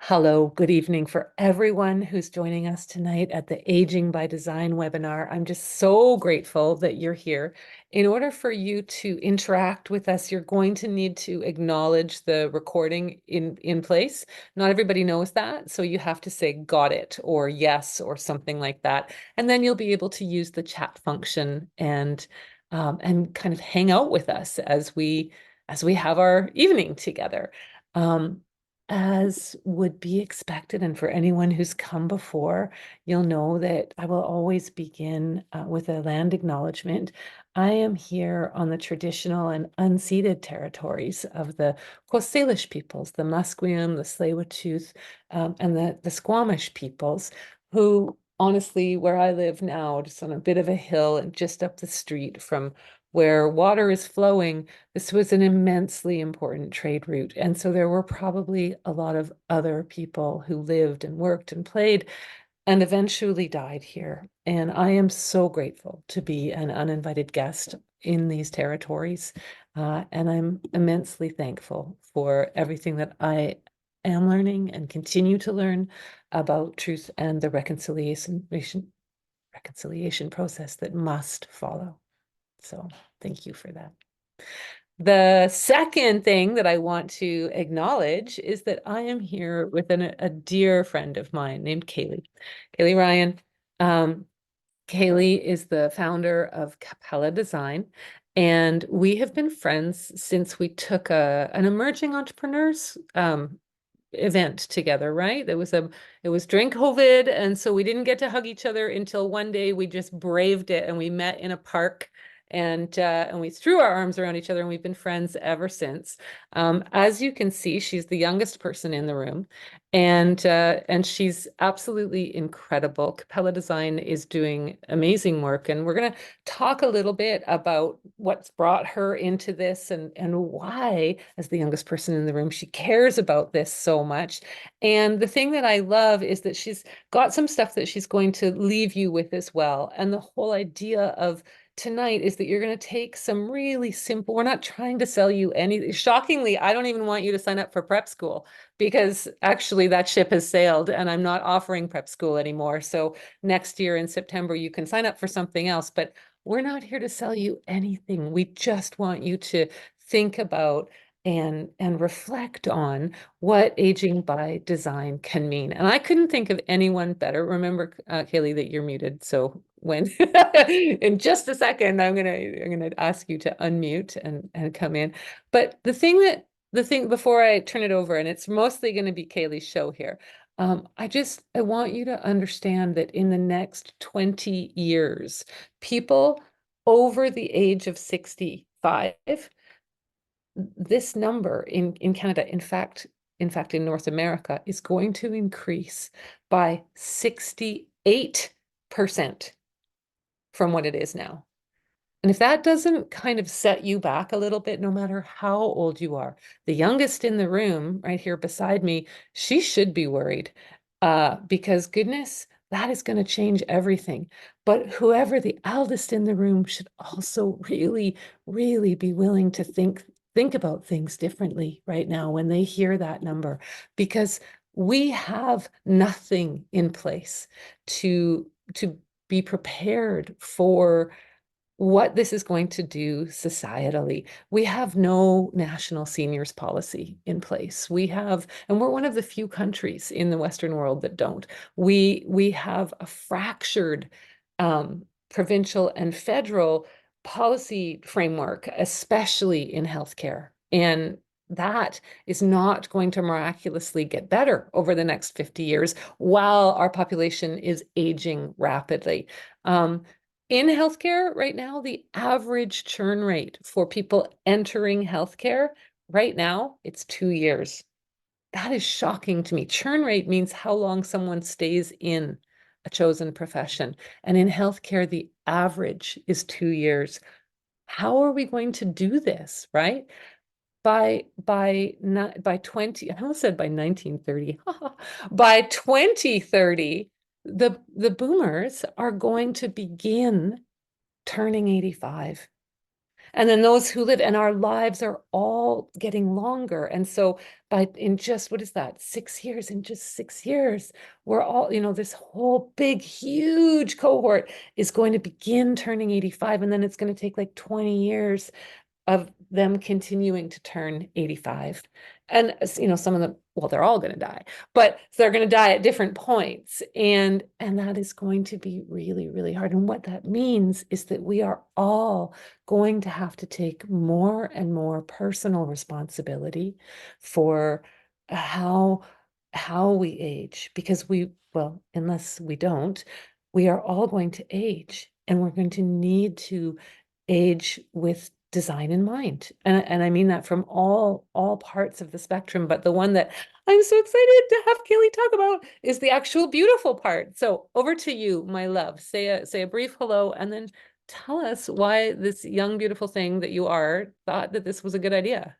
Hello, good evening for everyone who's joining us tonight at the Aging by Design webinar. I'm just so grateful that you're here. In order for you to interact with us, you're going to need to acknowledge the recording in place. Not everybody knows that, so you have to say got it or yes or something like that. And then you'll be able to use the chat function and kind of hang out with us as we have our evening together. Um, as would be expected, and for anyone who's come before, you'll know that I will always begin with a land acknowledgement. I am here on the traditional and unceded territories of the Coast Salish peoples, the Musqueam, the Tsleil-Waututh, and the Squamish peoples, who honestly, where I live now, just on a bit of a hill and just up the street from where water is flowing, this was an immensely important trade route. And so there were probably a lot of other people who lived and worked and played and eventually died here. And I am so grateful to be an uninvited guest in these territories. And I'm immensely thankful for everything that I am learning and continue to learn about truth and the reconciliation process that must follow. So thank you for that. The second thing that I want to acknowledge is that I am here with a dear friend of mine named Kaly. Kaly Ryan. Um, Kaly is the founder of Capella Design, and we have been friends since we took an emerging entrepreneurs event together, right? It was during COVID, and so we didn't get to hug each other until one day we just braved it and we met in a park and we threw our arms around each other, and we've been friends ever since. As you can see, she's the youngest person in the room, and she's absolutely incredible. Capella Design is doing amazing work, and we're going to talk a little bit about what's brought her into this and why, as the youngest person in the room, she cares about this so much. And the thing that I love is that she's got some stuff that she's going to leave you with as well. And the whole idea of tonight is that you're going to take some really simple, we're not trying to sell you any, shockingly, I don't even want you to sign up for prep school, because actually that ship has sailed and I'm not offering prep school anymore. So next year in September, you can sign up for something else, but we're not here to sell you anything. We just want you to think about and reflect on what aging by design can mean. And I couldn't think of anyone better. Remember, Kaly, that you're muted. So when in just a second, I'm gonna ask you to unmute and come in. But the thing before I turn it over, and it's mostly going to be Kaly's show here. I want you to understand that in the next 20 years, people over the age of 65, this number in Canada, in fact, in North America, is going to increase by 68% from what it is now. And if that doesn't kind of set you back a little bit, no matter how old you are, the youngest in the room right here beside me, she should be worried because goodness, that is going to change everything. But whoever the eldest in the room should also really, really be willing to think about things differently right now when they hear that number, because we have nothing in place to be prepared for what this is going to do societally. We have no national seniors policy in place. And we're one of the few countries in the Western world that don't. We have a fractured provincial and federal policy framework, especially in healthcare. And that is not going to miraculously get better over the next 50 years while our population is aging rapidly. In healthcare right now, the average churn rate for people entering healthcare right now, it's 2 years. That is shocking to me. Churn rate means how long someone stays in a chosen profession. And in healthcare, the average is 2 years. How are we going to do this, right? By 20, I almost said by 1930. By 2030, the boomers are going to begin turning 85. And then those who live, and our lives are all getting longer. And so in just, what is that, 6 years, in just 6 years, we're all, this whole big, huge cohort is going to begin turning 85. And then it's going to take like 20 years of them continuing to turn 85. And, some of them, well, they're all going to die, but they're going to die at different points. And that is going to be really, really hard. And what that means is that we are all going to have to take more and more personal responsibility for how we age, because well, unless we don't, we are all going to age, and we're going to need to age with design in mind. And I mean that from all parts of the spectrum, but the one that I'm so excited to have Kaly talk about is the actual beautiful part. So over to you, my love. Say a brief hello, and then tell us why this young, beautiful thing that you are thought that this was a good idea.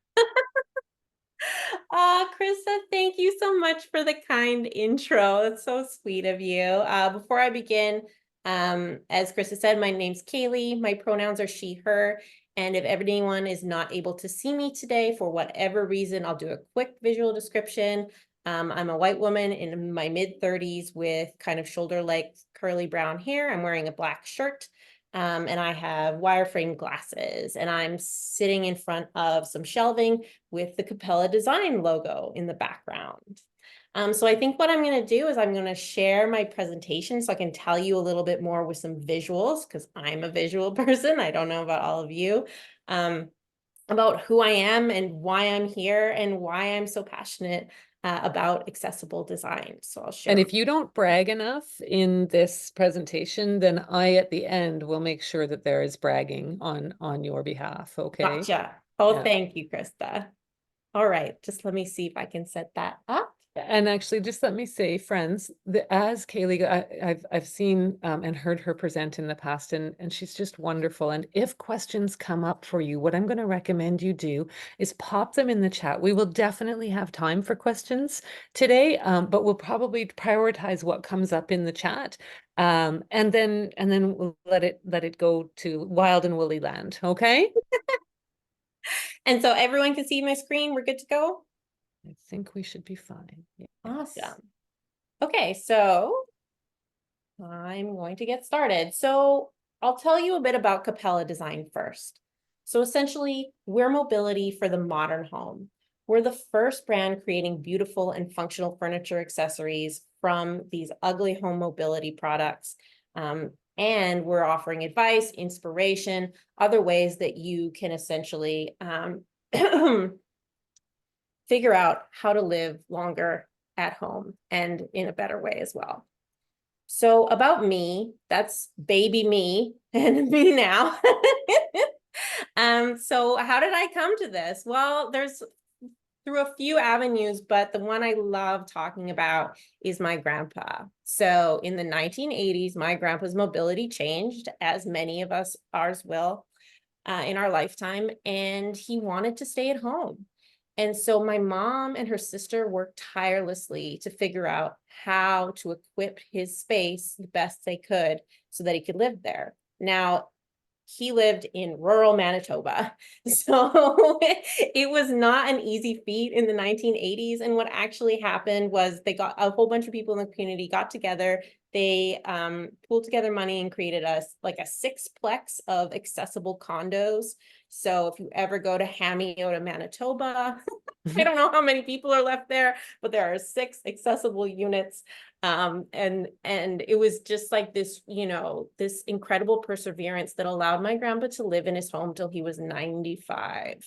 Krista, thank you so much for the kind intro. That's so sweet of you. Before I begin, as Krista said, my name's Kaly. My pronouns are she, her. And if anyone is not able to see me today for whatever reason, I'll do a quick visual description. I'm a white woman in my mid-30s with kind of shoulder-length curly brown hair. I'm wearing a black shirt. And I have wireframe glasses, and I'm sitting in front of some shelving with the Capella design logo in the background. So I think what I'm going to do is I'm going to share my presentation so I can tell you a little bit more with some visuals, because I'm a visual person. I don't know about all of you, about who I am and why I'm here and why I'm so passionate about accessible design. So I'll share. And if you don't brag enough in this presentation, then I, at the end, will make sure that there is bragging on your behalf. Okay. Gotcha. Oh, Yeah. thank you, Krista. All right, just let me see if I can set that up. And actually, just let me say, friends, that as Kaly, I've seen and heard her present in the past, and she's just wonderful. And if questions come up for you, what I'm going to recommend you do is pop them in the chat. We will definitely have time for questions today, but we'll probably prioritize what comes up in the chat, and then we'll let it go to wild and woolly land. Okay. And so everyone can see my screen. We're good to go. I think we should be fine. Yes. Awesome. Okay, so I'm going to get started. So I'll tell you a bit about Capella Design first. So essentially, we're mobility for the modern home. We're the first brand creating beautiful and functional furniture accessories from these ugly home mobility products. And we're offering advice, inspiration, other ways that you can essentially figure out how to live longer at home and in a better way as well. So about me, that's baby me and me now. So how did I come to this? Well, there's through a few avenues, but the one I love talking about is my grandpa. So in the 1980s, my grandpa's mobility changed, as many of ours will in our lifetime, and he wanted to stay at home. And so my mom and her sister worked tirelessly to figure out how to equip his space the best they could so that he could live there. Now, he lived in rural Manitoba. So it was not an easy feat in the 1980s. And what actually happened was they got a whole bunch of people in the community got together. They pooled together money and created a sixplex of accessible condos. So if you ever go to Hamioto, Manitoba, I don't know how many people are left there, but there are 6 accessible units. And it was just like this, this incredible perseverance that allowed my grandpa to live in his home till he was 95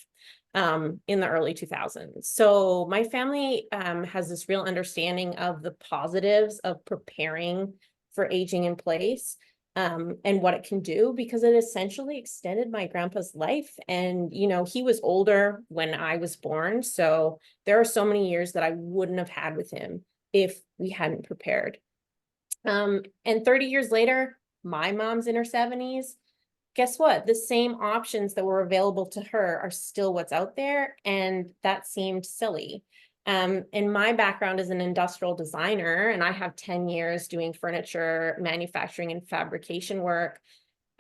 in the early 2000s. So my family has this real understanding of the positives of preparing for aging in place. And what it can do, because it essentially extended my grandpa's life. And, he was older when I was born. So there are so many years that I wouldn't have had with him if we hadn't prepared. And 30 years later, my mom's in her 70s. Guess what? The same options that were available to her are still what's out there. And that seemed silly. And my background is an industrial designer, and I have 10 years doing furniture manufacturing and fabrication work.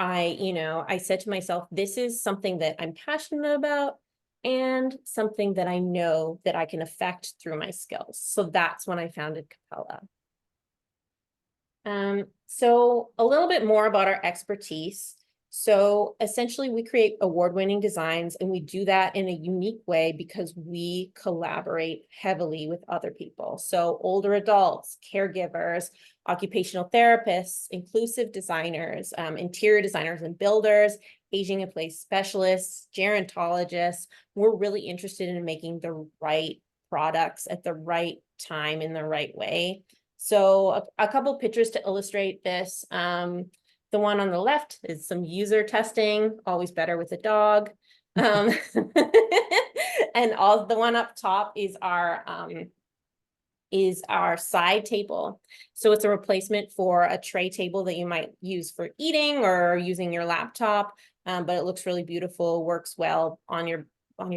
I said to myself, this is something that I'm passionate about and something that I know that I can affect through my skills. So that's when I founded Capella. So a little bit more about our expertise. So essentially we create award-winning designs, and we do that in a unique way because we collaborate heavily with other people. So older adults, caregivers, occupational therapists, inclusive designers, interior designers and builders, aging in place specialists, gerontologists. We're really interested in making the right products at the right time in the right way. So a couple pictures to illustrate this. The one on the left is some user testing, always better with a dog. And the one up top is our side table. So it's a replacement for a tray table that you might use for eating or using your laptop. But it looks really beautiful, works well on your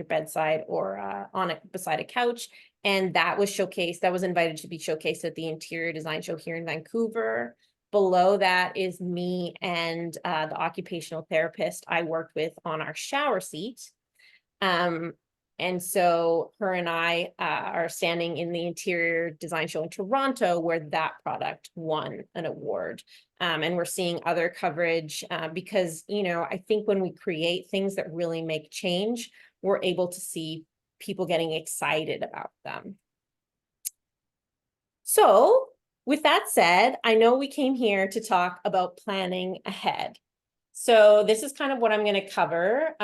bedside or beside a couch. And that was showcased, that was invited to be showcased at the Interior Design Show here in Vancouver. Below that is me and the occupational therapist I worked with on our shower seat. And so her and I are standing in the Interior Design Show in Toronto, where that product won an award. And we're seeing other coverage because, I think when we create things that really make change, we're able to see people getting excited about them. So with that said, I know we came here to talk about planning ahead. So this is kind of what I'm going to cover,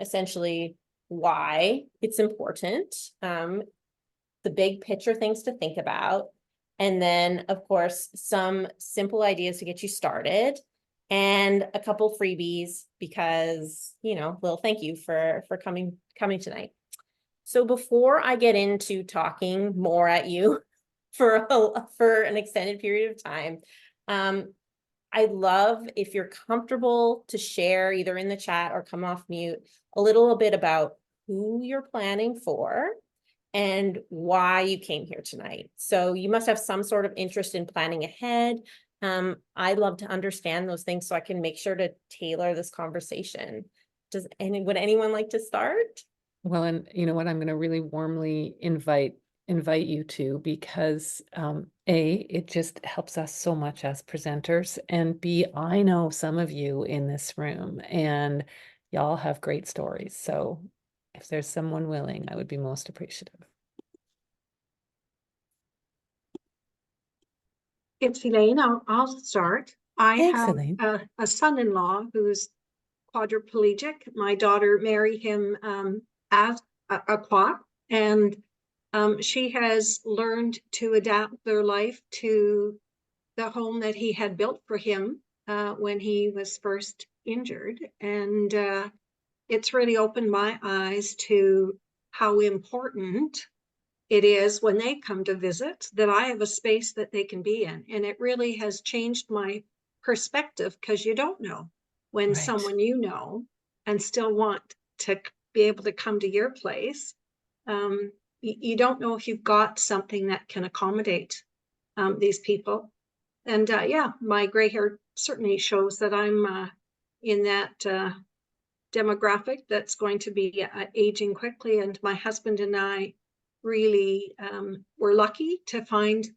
essentially why it's important, the big picture things to think about, and then, of course, some simple ideas to get you started, and a couple freebies because, little thank you for coming tonight. So before I get into talking more at you for an extended period of time, I'd love if you're comfortable to share either in the chat or come off mute a little bit about who you're planning for and why you came here tonight. So you must have some sort of interest in planning ahead. I'd love to understand those things so I can make sure to tailor this conversation. Would anyone like to start? Well, and you know what, I'm going to really warmly invite you to, because A, it just helps us so much as presenters, and B, I know some of you in this room and y'all have great stories. So if there's someone willing, I would be most appreciative. It's Elaine. I'll start. I Thanks, have Elaine. a son-in-law who's quadriplegic. My daughter married him as a quad, and she has learned to adapt their life to the home that he had built for him when he was first injured. And it's really opened my eyes to how important it is when they come to visit that I have a space that they can be in. And it really has changed my perspective, because you don't know when someone and still want to be able to come to your place. You don't know if you've got something that can accommodate these people. And yeah, my gray hair certainly shows that I'm in that demographic that's going to be aging quickly. And my husband and I really were lucky to find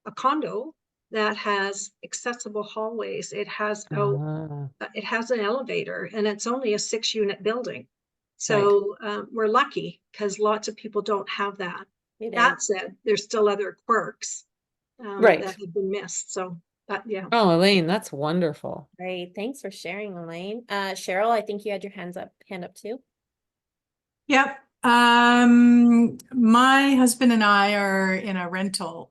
a condo that has accessible hallways. It has it has an elevator, and it's only a 6-unit building. So we're lucky because lots of people don't have that. That said, there's still other quirks that have been missed. So yeah. Oh, Elaine, that's wonderful. Great. Thanks for sharing, Elaine. Cheryl, I think you had your hand up too. Yep. My husband and I are in a rental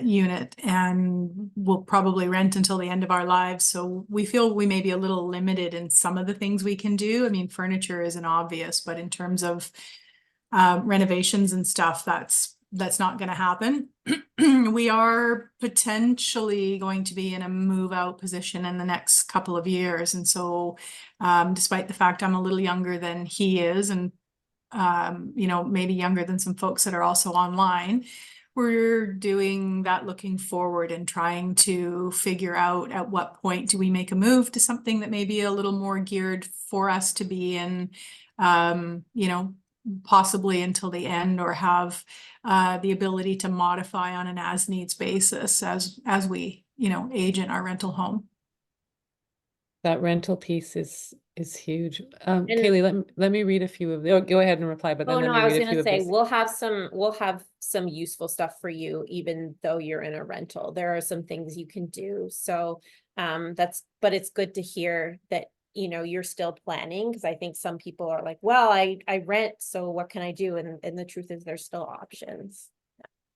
unit, and we'll probably rent until the end of our lives. So we feel we may be a little limited in some of the things we can do. I mean, furniture isn't obvious, but in terms of renovations and stuff, that's not going to happen. We are potentially going to be in a move out position in the next couple of years. And so despite the fact I'm a little younger than he is, and maybe younger than some folks that are also online, we're doing that looking forward and trying to figure out at what point do we make a move to something that may be a little more geared for us to be in, you know, possibly until the end, or have the ability to modify on an as needs basis as we, you know, age in our rental home. That rental piece is huge. And- Kaly, let me read a few of the, go ahead and reply, but then Oh, let no, me I was read a few gonna of say, these. we'll have some useful stuff for you, even though you're in a rental. There are some things you can do. So, but it's good to hear that, you know, you're still planning, because I think some people are like, well, I rent, so what can I do? And the truth is there's still options.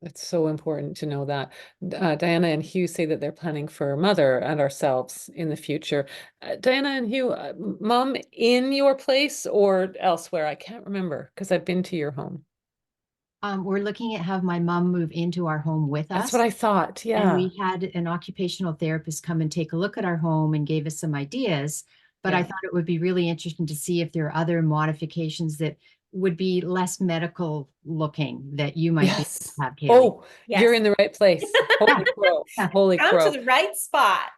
It's so important to know that. Diana and Hugh say that they're planning for mother and ourselves in the future. Diana and Hugh, mom in your place or elsewhere? I can't remember because I've been to your home. We're looking at have my mom move into our home with us. That's what I thought. And Yeah. we had an occupational therapist come and take a look at our home and gave us some ideas. But I Yeah. thought it would be really interesting to see if there are other modifications that would be less medical looking that you might be able Yes. to have, Kaly. Oh, Yes. you're in the right place. Holy crow. Yeah. Holy Come crow. to the right spot.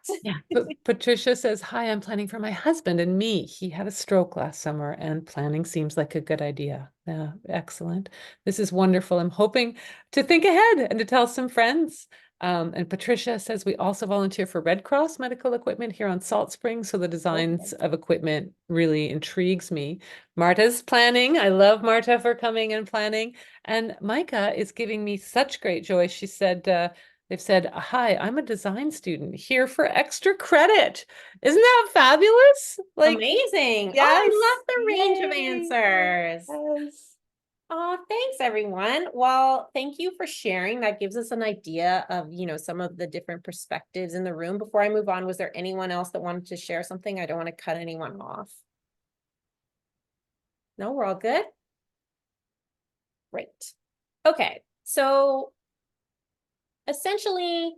Patricia says, hi, I'm planning for my husband and me. He had a stroke last summer and planning seems like a good idea. Yeah, excellent. This is wonderful. I'm hoping to think ahead and to tell some friends. And Patricia says, we also volunteer for Red Cross medical equipment here on Salt Springs. So the designs of equipment really intrigues me. Marta's planning. I love Marta for coming and planning. And Micah is giving me such great joy. She said, they've said, hi, I'm a design student here for extra credit. Isn't that fabulous? Like, Amazing. yes, Oh, I love the range of yay, answers. yes. Oh, thanks everyone. Well, thank you for sharing. That gives us an idea of, you know, some of the different perspectives in the room. Before I move on, was there anyone else that wanted to share something? I don't want to cut anyone off. No, we're all good? Great. Okay, so essentially,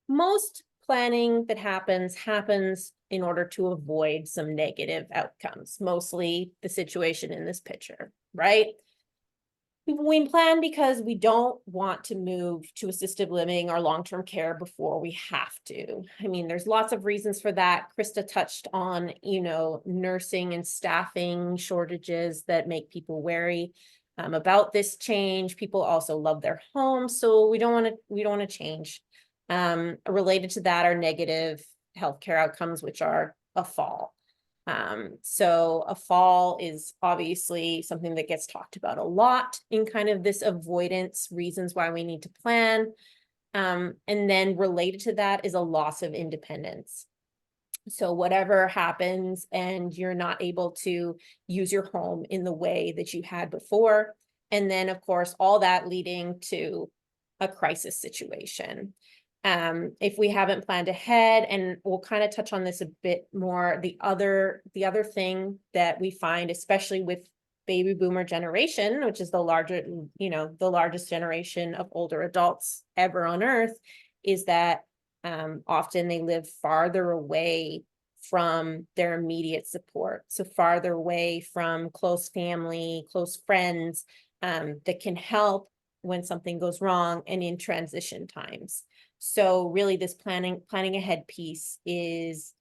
most planning that happens in order to avoid some negative outcomes, mostly the situation in this picture, right? We plan because we don't want to move to assisted living or long-term care before we have to. I mean, there's lots of reasons for that. Krista touched on, you know, nursing and staffing shortages that make people wary about this change. People also love their homes, so we don't want to change. Related to that are negative healthcare outcomes, which are a fall. So a fall is obviously something that gets talked about a lot in kind of this avoidance reasons why we need to plan. And then related to that is a loss of independence. So whatever happens and you're not able to use your home in the way that you had before. And then of course, all that leading to a crisis situation. If we haven't planned ahead, and we'll kind of touch on this a bit more, the other thing that we find, especially with baby boomer generation, which is the largest generation of older adults ever on earth, is that often they live farther away from their immediate support. So farther away from close family, close friends that can help when something goes wrong and in transition times. So really this planning ahead piece is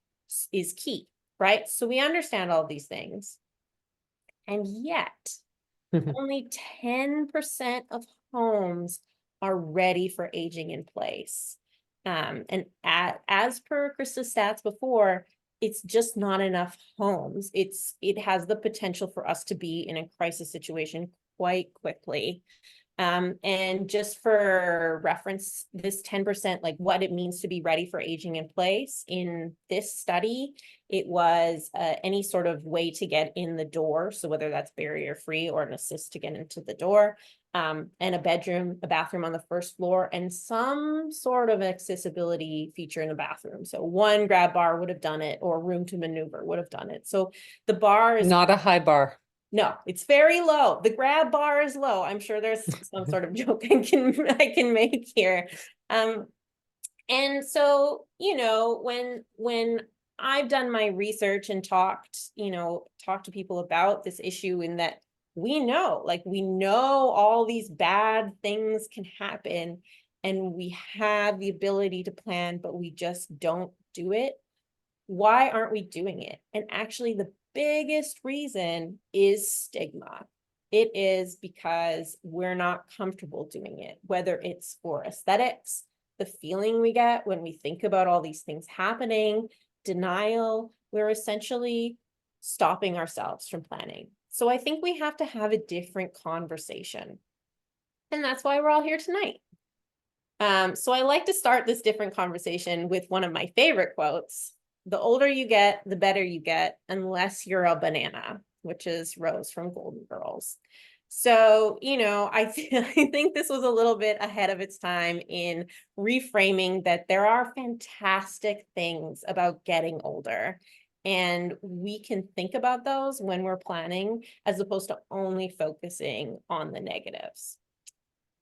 key, right? So we understand all these things. And yet only 10% of homes are ready for aging in place. And as per Krista's stats before, it's just not enough homes. It has the potential for us to be in a crisis situation quite quickly. And just for reference, this 10%, like what it means to be ready for aging in place in this study, it was any sort of way to get in the door. So whether that's barrier free or an assist to get into the door, and a bathroom on the first floor, and some sort of accessibility feature in the bathroom. So one grab bar would have done it, or room to maneuver would have done it. So the bar is Not a high bar. no, it's very low. The grab bar is low. I'm sure there's some sort of joke I can make here. And so, you know, when I've done my research and talked to people about this issue, in that we know, like we know all these bad things can happen and we have the ability to plan, but we just don't do it. Why aren't we doing it? And actually the biggest reason is stigma. It is because we're not comfortable doing it, whether it's for aesthetics, the feeling we get when we think about all these things happening, denial, we're essentially stopping ourselves from planning. So I think we have to have a different conversation. And that's why we're all here tonight. So I like to start this different conversation with one of my favorite quotes. The older you get, the better you get, unless you're a banana, which is Rose from Golden Girls. So, you know, I think this was a little bit ahead of its time in reframing that there are fantastic things about getting older. And we can think about those when we're planning, as opposed to only focusing on the negatives.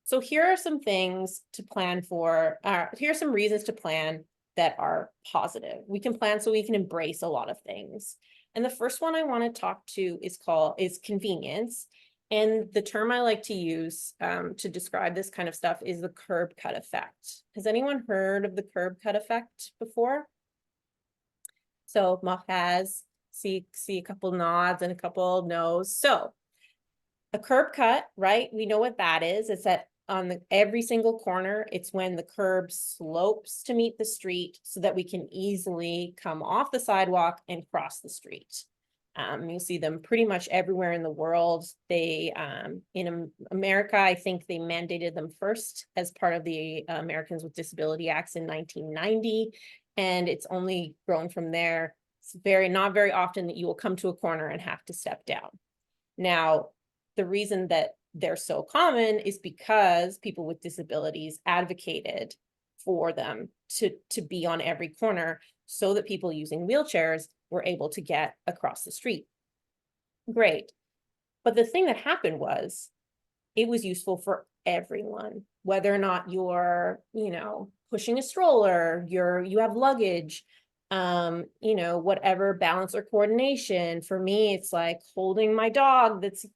So here are some things to plan for. Here are some reasons to plan that are positive. We can plan so we can embrace a lot of things. And the first one I want to talk to is convenience. And the term I like to use to describe this kind of stuff is the curb cut effect. Has anyone heard of the curb cut effect before? So Mark has, see a couple nods and a couple no's. So a curb cut, right? We know what that is. It's that on every single corner, it's when the curb slopes to meet the street so that we can easily come off the sidewalk and cross the street. You'll see them pretty much everywhere in the world. They, in America, I think they mandated them first as part of the Americans with Disability Acts in 1990. And it's only grown from there. It's not very often that you will come to a corner and have to step down. Now, the reason that they're so common is because people with disabilities advocated for them to be on every corner so that people using wheelchairs were able to get across the street. Great. But the thing that happened was it was useful for everyone, whether or not you're, you know, pushing a stroller, you have luggage, you know, whatever balance or coordination. For me, it's like holding my dog that's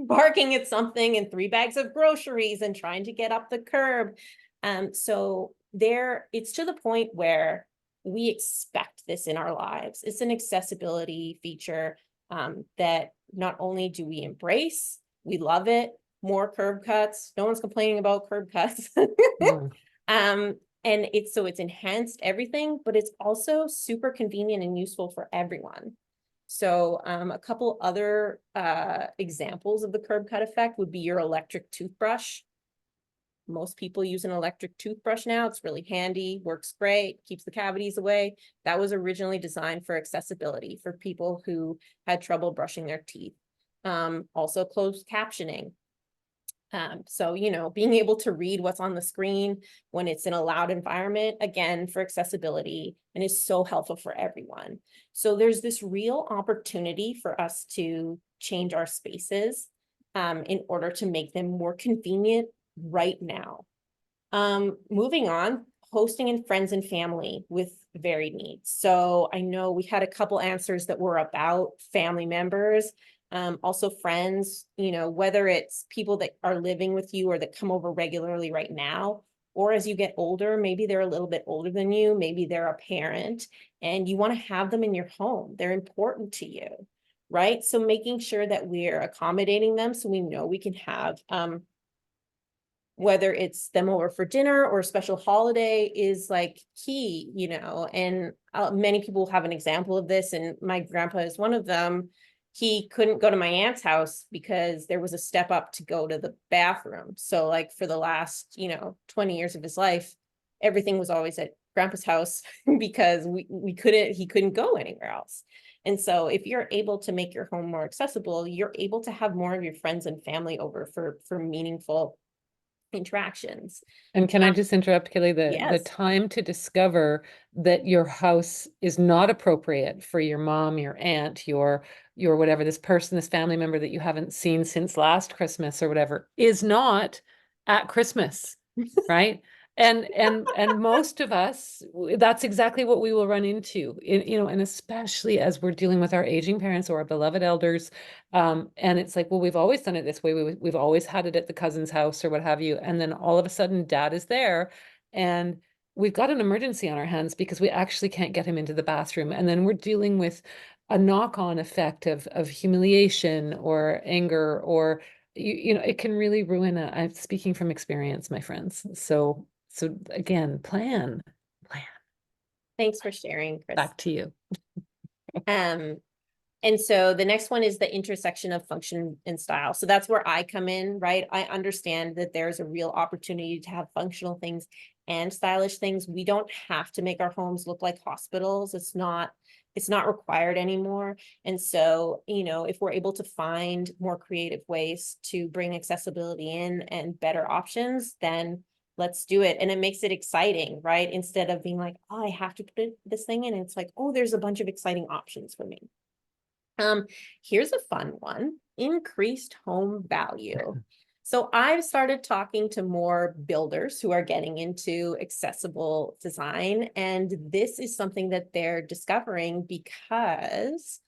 barking at something and 3 bags of groceries and trying to get up the curb. So it's to the point where we expect this in our lives. It's an accessibility feature that not only do we embrace, we love it. More curb cuts. No one's complaining about curb cuts. And it's enhanced everything, but it's also super convenient and useful for everyone. So a couple other examples of the curb cut effect would be your electric toothbrush. Most people use an electric toothbrush now. It's really handy, works great, keeps the cavities away. That was originally designed for accessibility for people who had trouble brushing their teeth. Also closed captioning. So, you know, being able to read what's on the screen when it's in a loud environment, again, for accessibility, and is so helpful for everyone. So there's this real opportunity for us to change our spaces in order to make them more convenient right now. Moving on, hosting in friends and family with varied needs. So I know we had a couple answers that were about family members. Also friends, you know, whether it's people that are living with you or that come over regularly right now, or as you get older, maybe they're a little bit older than you, maybe they're a parent and you want to have them in your home. They're important to you, right? So making sure that we're accommodating them so we know we can have, whether it's them over for dinner or a special holiday is like key, you know, and many people have an example of this, and my grandpa is one of them. He couldn't go to my aunt's house because there was a step up to go to the bathroom. So like for the last, you know, 20 years of his life, everything was always at grandpa's house because he couldn't go anywhere else. And so if you're able to make your home more accessible, you're able to have more of your friends and family over for meaningful interactions. And can I just interrupt, Kaly? The Yes. time to discover that your house is not appropriate for your mom, your aunt, your whatever, this person, this family member that you haven't seen since last Christmas or whatever, is not at Christmas, right? And most of us, that's exactly what we will run into, you know, and especially as we're dealing with our aging parents or our beloved elders. And it's like, well, we've always done it this way. We've always had it at the cousin's house or what have you. And then all of a sudden dad is there and we've got an emergency on our hands because we actually can't get him into the bathroom. And then we're dealing with a knock-on effect of humiliation or anger, or you know, it can really ruin I'm speaking from experience, my friends. So again, plan. Thanks for sharing, Chris. Back to you. And so the next one is the intersection of function and style. So that's where I come in, right? I understand that there's a real opportunity to have functional things and stylish things. We don't have to make our homes look like hospitals. It's not required anymore. And so, you know, if we're able to find more creative ways to bring accessibility in and better options, then let's do it. And it makes it exciting, right? Instead of being like, oh, I have to put this thing in. It's like, oh, there's a bunch of exciting options for me. Here's a fun one: increased home value. So I've started talking to more builders who are getting into accessible design, and this is something that they're discovering because,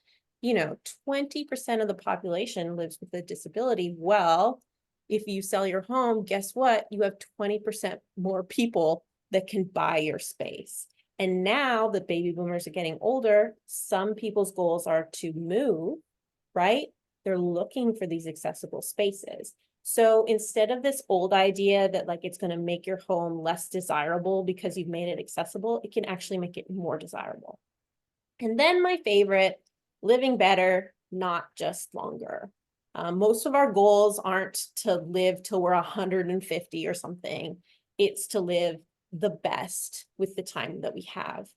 you know, 20% of the population lives with a disability. Well, if you sell your home, guess what? You have 20% more people that can buy your space. And now that baby boomers are getting older, some people's goals are to move, right? They're looking for these accessible spaces. So instead of this old idea that like it's going to make your home less desirable because you've made it accessible, it can actually make it more desirable. And then my favorite, living better, not just longer. Most of our goals aren't to live till we're 150 or something. It's to live the best with the time that we have.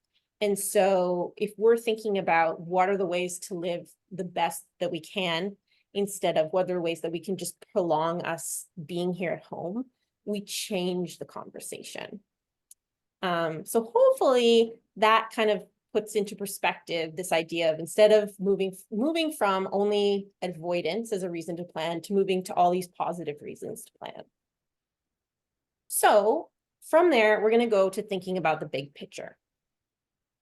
And so if we're thinking about what are the ways to live the best that we can, instead of what are ways that we can just prolong us being here at home, we change the conversation. So hopefully that kind of puts into perspective this idea of, instead of moving from only avoidance as a reason to plan to moving to all these positive reasons to plan. So from there, we're going to go to thinking about the big picture.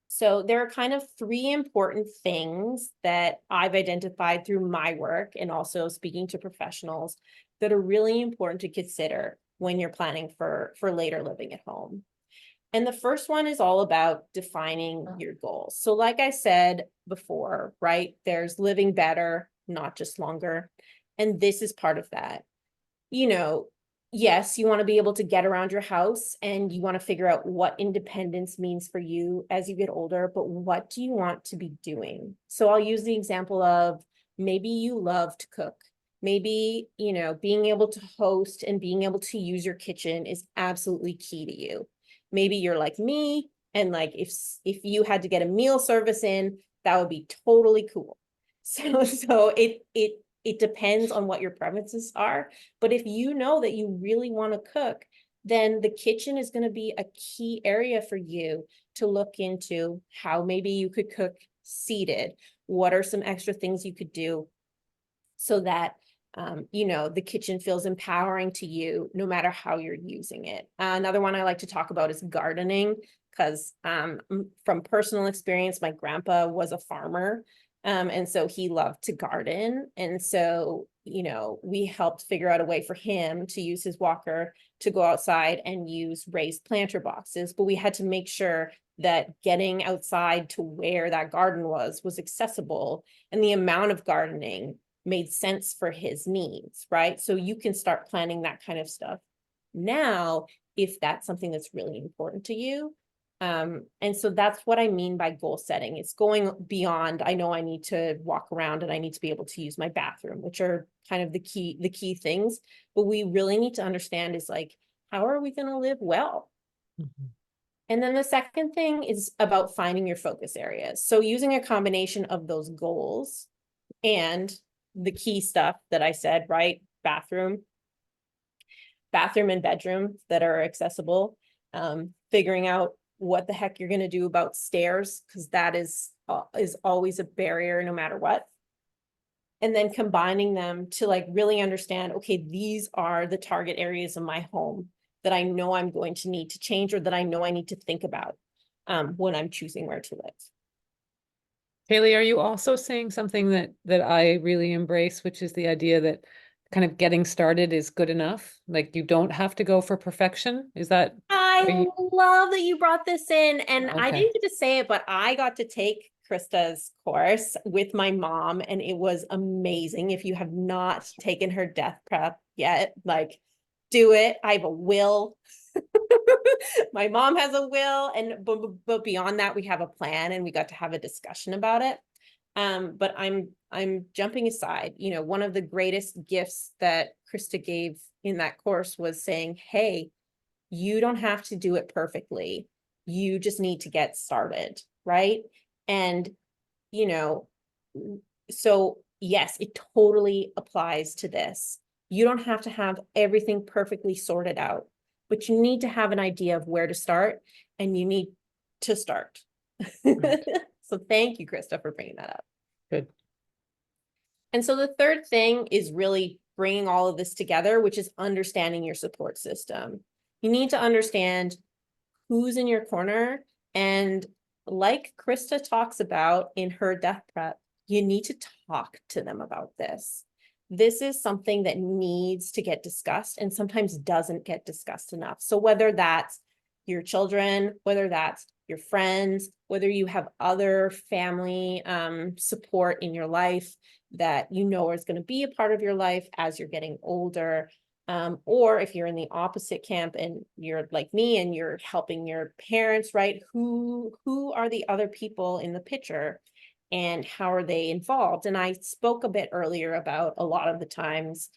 So there are kind of three important things that I've identified through my work and also speaking to professionals that are really important to consider when you're planning for later living at home. And the first one is all about defining your goals. So like I said before, right, there's living better, not just longer. And this is part of that. You know, yes, you want to be able to get around your house and you want to figure out what independence means for you as you get older, but what do you want to be doing? So I'll use the example of maybe you love to cook. Maybe, you know, being able to host and being able to use your kitchen is absolutely key to you. Maybe you're like me, and like if you had to get a meal service in, that would be totally cool. So it depends on what your preferences are. But if you know that you really want to cook, then the kitchen is going to be a key area for you to look into how maybe you could cook seated. What are some extra things you could do so that you know, the kitchen feels empowering to you no matter how you're using it. Another one I like to talk about is gardening, because from personal experience, my grandpa was a farmer. And so he loved to garden. And so, you know, we helped figure out a way for him to use his walker to go outside and use raised planter boxes. But we had to make sure that getting outside to where that garden was accessible, and the amount of gardening made sense for his needs, right? So you can start planning that kind of stuff now if that's something that's really important to you. And so that's what I mean by goal setting. It's going beyond, I know I need to walk around and I need to be able to use my bathroom, which are kind of the key things. But we really need to understand is like, how are we going to live well? Mm-hmm. And then the second thing is about finding your focus areas. So using a combination of those goals and the key stuff that I said, right? Bathroom and bedroom that are accessible. Figuring out what the heck you're going to do about stairs, because that is always a barrier no matter what. And then combining them to like really understand, okay, these are the target areas of my home that I know I'm going to need to change, or that I know I need to think about when I'm choosing where to live. Kaly, are you also saying something that I really embrace, which is the idea that kind of getting started is good enough? Like you don't have to go for perfection? Is that? I love that you brought this in, and I Okay. didn't get to say it, but I got to take Christa's course with my mom, and it was amazing. If you have not taken her death prep yet, like, do it. I have a will. My mom has a will, and but beyond that, we have a plan, and we got to have a discussion about it. But I'm jumping aside. You know, one of the greatest gifts that Christa gave in that course was saying, hey, you don't have to do it perfectly. You just need to get started, right? And, you know, so yes, it totally applies to this. You don't have to have everything perfectly sorted out, but you need to have an idea of where to start, and you need to start. Right. So thank you, Christa, for bringing that up. Good. And so the third thing is really bringing all of this together, which is understanding your support system. You need to understand who's in your corner. And like Christa talks about in her death prep, you need to talk to them about this. This is something that needs to get discussed and sometimes doesn't get discussed enough. So whether that's your children, whether that's your friends, whether you have other family support in your life that you know is going to be a part of your life as you're getting older, or if you're in the opposite camp and you're like me and you're helping your parents, right? Who are the other people in the picture, and how are they involved? And I spoke a bit earlier about a lot of the times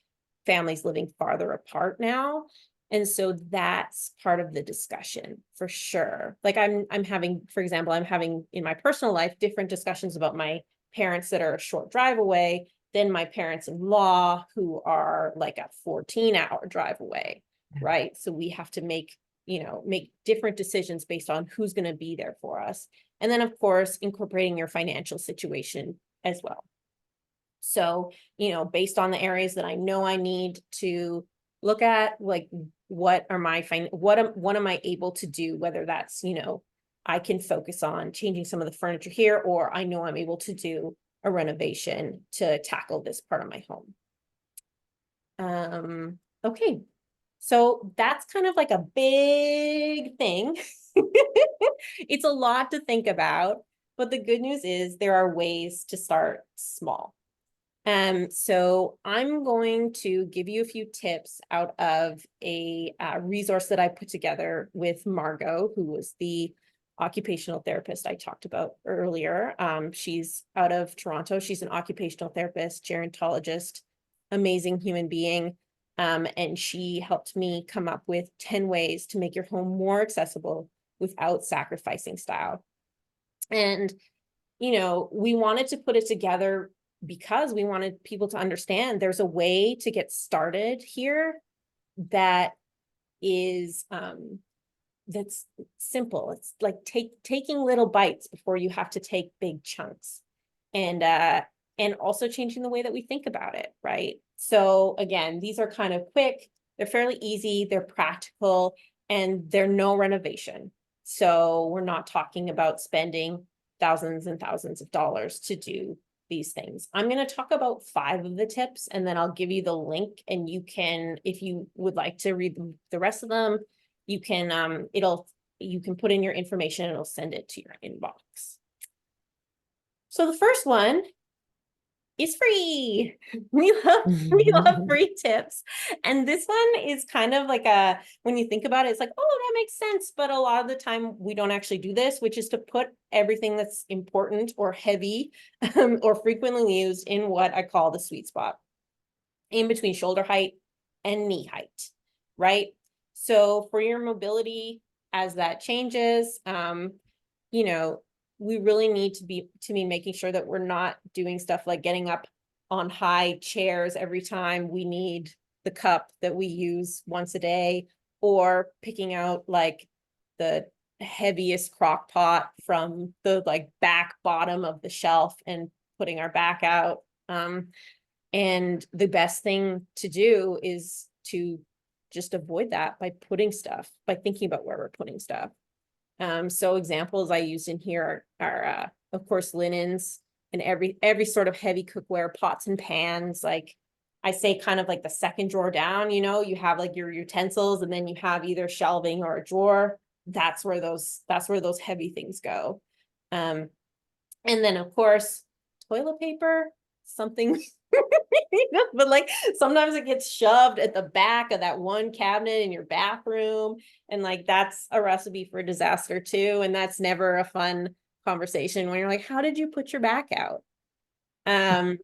families living farther apart now. And so that's part of the discussion for sure. Like I'm having, for example, I'm having in my personal life different discussions about my parents that are a short drive away than my parents-in-law who are like a 14-hour drive away, right? So we have to make different decisions based on who's going to be there for us. And then, of course, incorporating your financial situation as well. So, based on the areas that I know I need to look at, like, what am I able to do? Whether that's, I can focus on changing some of the furniture here, or I know I'm able to do a renovation to tackle this part of my home. Okay. So that's kind of like a big thing. It's a lot to think about, but the good news is there are ways to start small. So I'm going to give you a few tips out of a resource that I put together with Margot, who was the occupational therapist I talked about earlier. She's out of Toronto. She's an occupational therapist, gerontologist, amazing human being. And she helped me come up with 10 ways to make your home more accessible without sacrificing style. And, we wanted to put it together because we wanted people to understand there's a way to get started here that is, that's simple. It's like taking little bites before you have to take big chunks, and also changing the way that we think about it, right? So again, these are kind of quick, they're fairly easy, they're practical, and they're no renovation. So we're not talking about spending thousands and thousands of dollars to do these things. I'm going to talk about 5 of the tips, and then I'll give you the link, and you can, if you would like to read the rest of them, you can you can put in your information and it'll send it to your inbox. So the first one is free. We love free tips. And this one is kind of like when you think about it, it's like, oh, that makes sense. But a lot of the time we don't actually do this, which is to put everything that's important or heavy or frequently used in what I call the sweet spot, in between shoulder height and knee height, right? So for your mobility, as that changes, we really need to be making sure that we're not doing stuff like getting up on high chairs every time we need the cup that we use once a day, or picking out like the heaviest crock pot from the like back bottom of the shelf and putting our back out. And the best thing to do is to just avoid that by by thinking about where we're putting stuff. So examples I used in here are of course, linens and every sort of heavy cookware, pots and pans. Like I say, kind of like the second drawer down, you know, you have like your utensils and then you have either shelving or a drawer. That's where those heavy things go. And then of course, toilet paper, something, but like sometimes it gets shoved at the back of that one cabinet in your bathroom. And like, that's a recipe for disaster too. And that's never a fun conversation when you're like, how did you put your back out?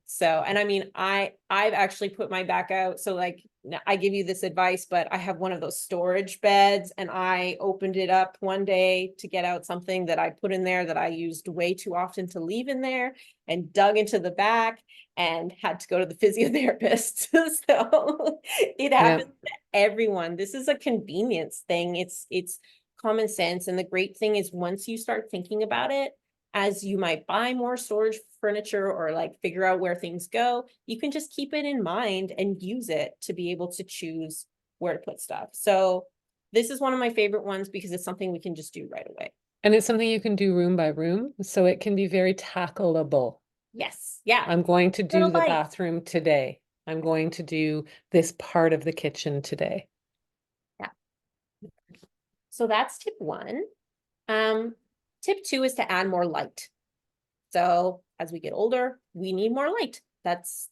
So, and I mean, I've actually put my back out. So like, I give you this advice, but I have one of those storage beds and I opened it up one day to get out something that I put in there that I used way too often to leave in there, and dug into the back and had to go to the physiotherapist. So it happens to everyone. This is a convenience thing. It's common sense. And the great thing is once you start thinking about it, as you might buy more storage furniture or like figure out where things go, you can just keep it in mind and use it to be able to choose where to put stuff. So this is one of my favorite ones because it's something we can just do right away. And it's something you can do room by room, so it can be very tackleable. Yes. Yeah. I'm going to do Little the bites. bathroom today. I'm going to do this part of the kitchen today. So that's tip one. Tip two is to add more light. So as we get older, we need more light. That's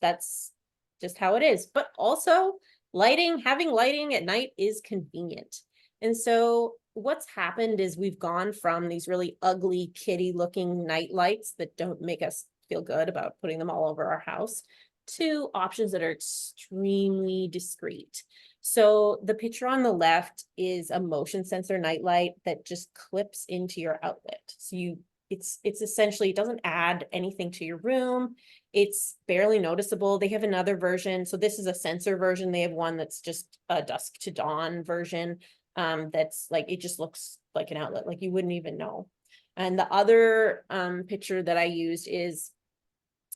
just how it is. But also having lighting at night is convenient. And so what's happened is we've gone from these really ugly kitty looking night lights that don't make us feel good about putting them all over our house to options that are extremely discreet. So the picture on the left is a motion sensor nightlight that just clips into your outlet. So it's essentially, it doesn't add anything to your room. It's barely noticeable. They have another version. So this is a sensor version. They have one that's just a dusk to dawn version. That's like, it just looks like an outlet, like you wouldn't even know. And the other picture that I used is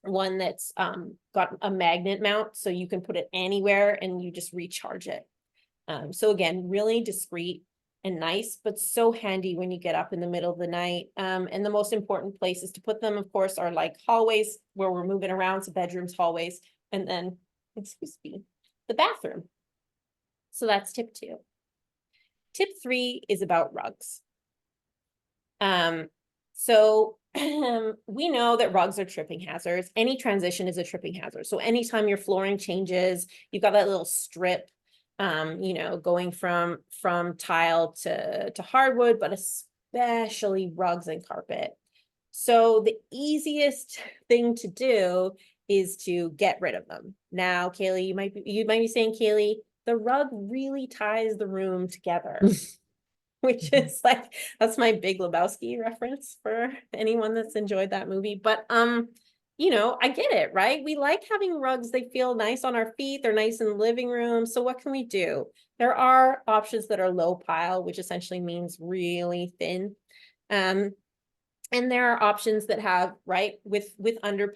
one that's got a magnet mount, so you can put it anywhere and you just recharge it. So again, really discreet and nice, but so handy when you get up in the middle of the night. And the most important places to put them, of course, are like hallways where we're moving around, so bedrooms, hallways, and then, excuse me, the bathroom. So that's tip two. Tip three is about rugs. So we know that rugs are tripping hazards. Any transition is a tripping hazard. So anytime your flooring changes, you've got that little strip, you know, going from tile to hardwood, but especially rugs and carpet. So the easiest thing to do is to get rid of them. Now, Kaly, you might be saying, Kaly, the rug really ties the room together. Which is like, that's my Big Lebowski reference for anyone that's enjoyed that movie. But, you know, I get it, right? We like having rugs. They feel nice on our feet. They're nice in the living room. So what can we do? There are options that are low pile, which essentially means really thin. And there are options that have, right, with under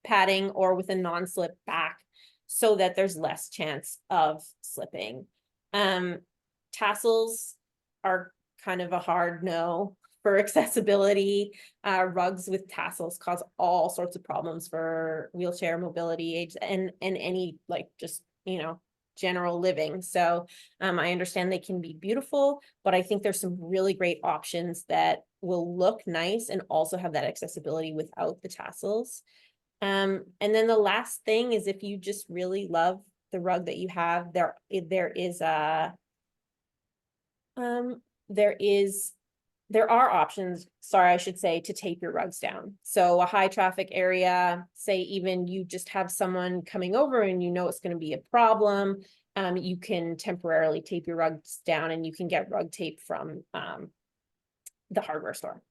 padding or with a non-slip back so that there's less chance of slipping. Tassels are kind of a hard no for accessibility. Rugs with tassels cause all sorts of problems for wheelchair mobility aids and any like just, you know, general living. So I understand they can be beautiful, but I think there's some really great options that will look nice and also have that accessibility without the tassels. And then the last thing is if you just really love the rug that you have, there are options, sorry, I should say, to tape your rugs down. So a high traffic area, say even you just have someone coming over and you know it's going to be a problem, you can temporarily tape your rugs down and you can get rug tape from the hardware store.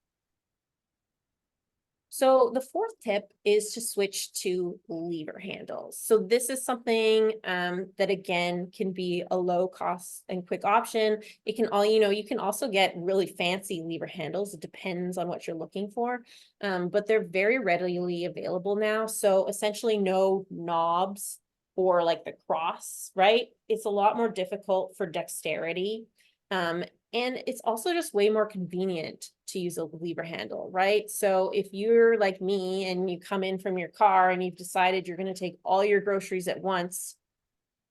So the fourth tip is to switch to lever handles. So this is something that again can be a low cost and quick option. It can you can also get really fancy lever handles. It depends on what you're looking for, but they're very readily available now. So essentially no knobs or like the cross, right? It's a lot more difficult for dexterity. And it's also just way more convenient to use a lever handle, right? So if you're like me and you come in from your car and you've decided you're going to take all your groceries at once,